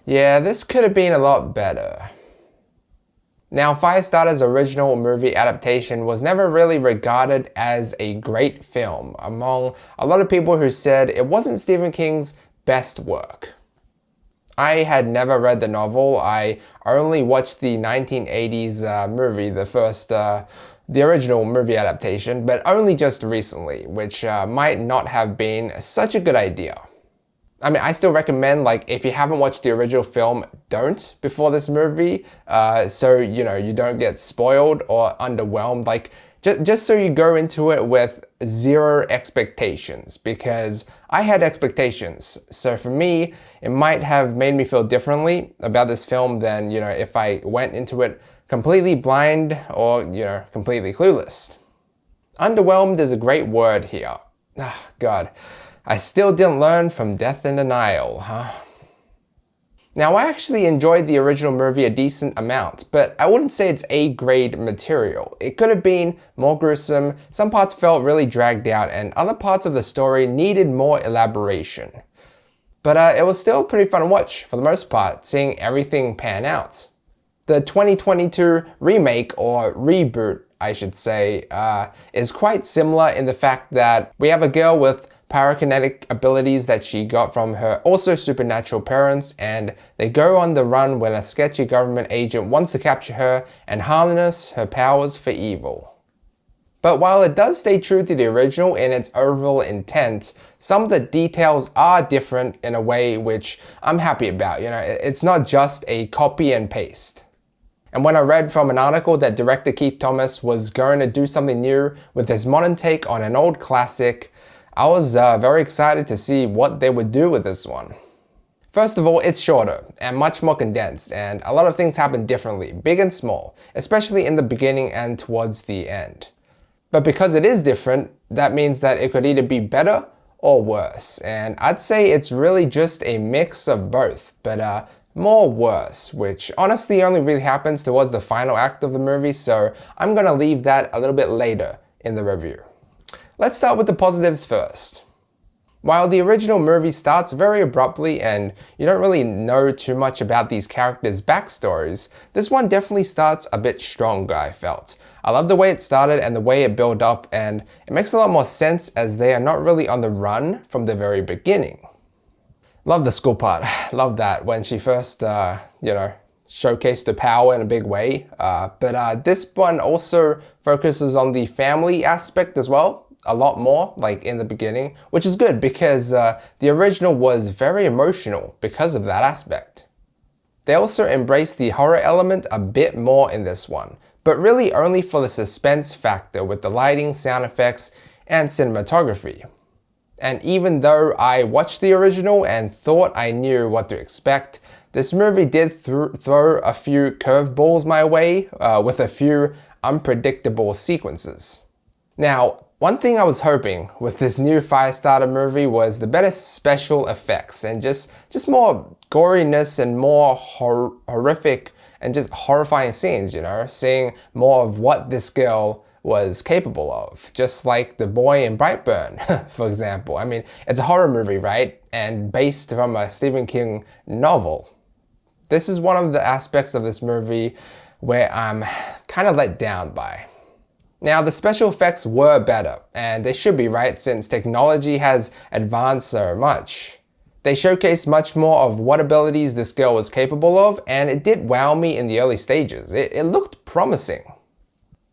Yeah, this could have been a lot better. Now, Firestarter's original movie adaptation was never really regarded as a great film among a lot of people who said it wasn't Stephen King's best work. I had never read the novel. I only watched the 1980s movie, the original movie adaptation, but only just recently, which might not have been such a good idea. I mean, I still recommend, like, if you haven't watched the original film, don't before this movie, so, you know, you don't get spoiled or underwhelmed. Like, just so you go into it with zero expectations, because I had expectations. So for me, it might have made me feel differently about this film than, you know, if I went into it completely blind or, you know, completely clueless. Underwhelmed is a great word here. Ah, God. I still didn't learn from Death in Denial, huh? Now, I actually enjoyed the original movie a decent amount, but I wouldn't say it's A-grade material. It could have been more gruesome, some parts felt really dragged out, and other parts of the story needed more elaboration. But it was still pretty fun to watch, for the most part, seeing everything pan out. The 2022 remake, or reboot, I should say, is quite similar in the fact that we have a girl with pyrokinetic abilities that she got from her also supernatural parents, and they go on the run when a sketchy government agent wants to capture her and harness her powers for evil. But while it does stay true to the original in its overall intent, some of the details are different in a way which I'm happy about. You know, it's not just a copy and paste. And when I read from an article that director Keith Thomas was going to do something new with his modern take on an old classic, I was very excited to see what they would do with this one. First of all, it's shorter and much more condensed, and a lot of things happen differently, big and small, especially in the beginning and towards the end. But because it is different, that means that it could either be better or worse, and I'd say it's really just a mix of both, but more worse, which honestly only really happens towards the final act of the movie, so I'm gonna leave that a little bit later in the review. Let's start with the positives first. While the original movie starts very abruptly and you don't really know too much about these characters' backstories, this one definitely starts a bit stronger, I felt. I love the way it started and the way it built up, and it makes a lot more sense as they are not really on the run from the very beginning. Love the school part. Love that when she first, showcased her power in a big way. But this one also focuses on the family aspect as well. A lot more, like in the beginning, which is good because the original was very emotional because of that aspect. They also embrace the horror element a bit more in this one, but really only for the suspense factor with the lighting, sound effects, and cinematography. And even though I watched the original and thought I knew what to expect, this movie did throw a few curveballs my way with a few unpredictable sequences. Now, one thing I was hoping with this new Firestarter movie was the better special effects and just more goriness and more horrific and just horrifying scenes, you know, seeing more of what this girl was capable of, just like the boy in Brightburn, for example. I mean, it's a horror movie, right? And based from a Stephen King novel. This is one of the aspects of this movie where I'm kind of let down by. Now, the special effects were better, and they should be, right, since technology has advanced so much. They showcased much more of what abilities this girl was capable of, and it did wow me in the early stages. It looked promising.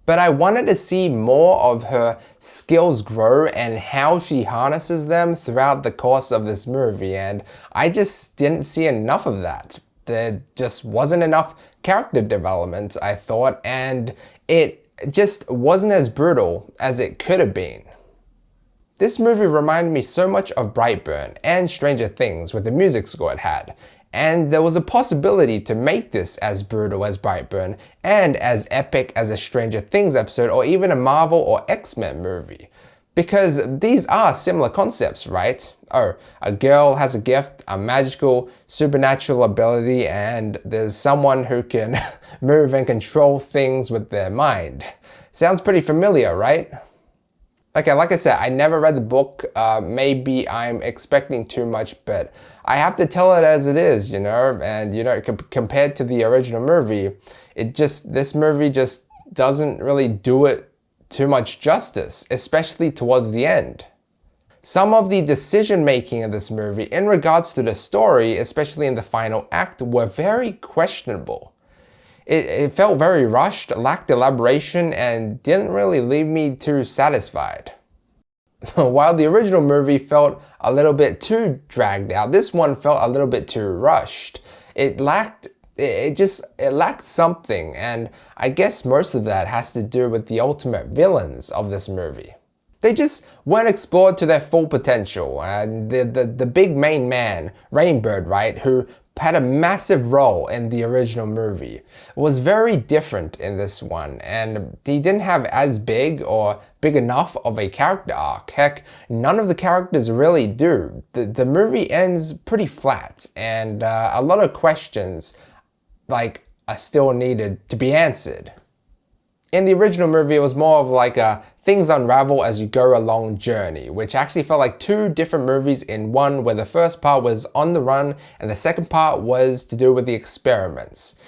But I wanted to see more of her skills grow and how she harnesses them throughout the course of this movie, and I just didn't see enough of that. There just wasn't enough character development, I thought, and it just wasn't as brutal as it could have been. This movie reminded me so much of Brightburn and Stranger Things with the music score it had, and there was a possibility to make this as brutal as Brightburn and as epic as a Stranger Things episode or even a Marvel or X-Men movie. Because these are similar concepts, right? Oh, a girl has a gift, a magical, supernatural ability, and there's someone who can move and control things with their mind. Sounds pretty familiar, right? Okay, like I said, I never read the book. Maybe I'm expecting too much, but I have to tell it as it is, you know, and you know, compared to the original movie, this movie just doesn't really do it too much justice, especially towards the end. Some of the decision making in this movie in regards to the story, especially in the final act, were very questionable. It felt very rushed, lacked elaboration, and didn't really leave me too satisfied. While the original movie felt a little bit too dragged out, this one felt a little bit too rushed. It lacked something, and I guess most of that has to do with the ultimate villains of this movie. They just weren't explored to their full potential, and the big main man, Rainbird, right, who had a massive role in the original movie, was very different in this one, and he didn't have as big or big enough of a character arc. Heck, none of the characters really do. The movie ends pretty flat, and a lot of questions are still needed to be answered. In the original movie, it was more of like a things unravel as you go along journey, which actually felt like two different movies in one, where the first part was on the run and the second part was to do with the experiments.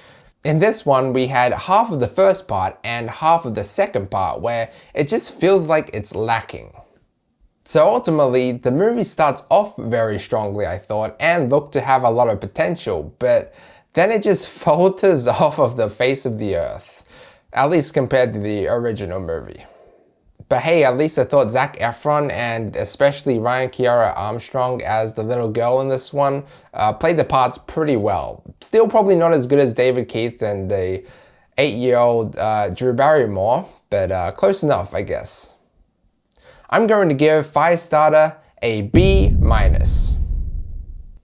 In this one, we had half of the first part and half of the second part, where it just feels like it's lacking. So ultimately, the movie starts off very strongly, I thought, and looked to have a lot of potential, but then it just falters off of the face of the earth. At least compared to the original movie. But hey, at least I thought Zac Efron and especially Kiera Armstrong as the little girl in this one played the parts pretty well. Still probably not as good as David Keith and the 8-year-old Drew Barrymore, but close enough, I guess. I'm going to give Firestarter a B-.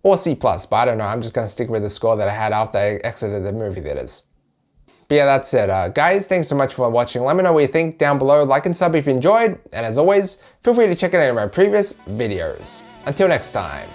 Or C+, but I don't know, I'm just going to stick with the score that I had after I exited the movie theaters. But yeah, that's it. Guys, thanks so much for watching. Let me know what you think down below. Like and sub if you enjoyed. And as always, feel free to check out any of my previous videos. Until next time.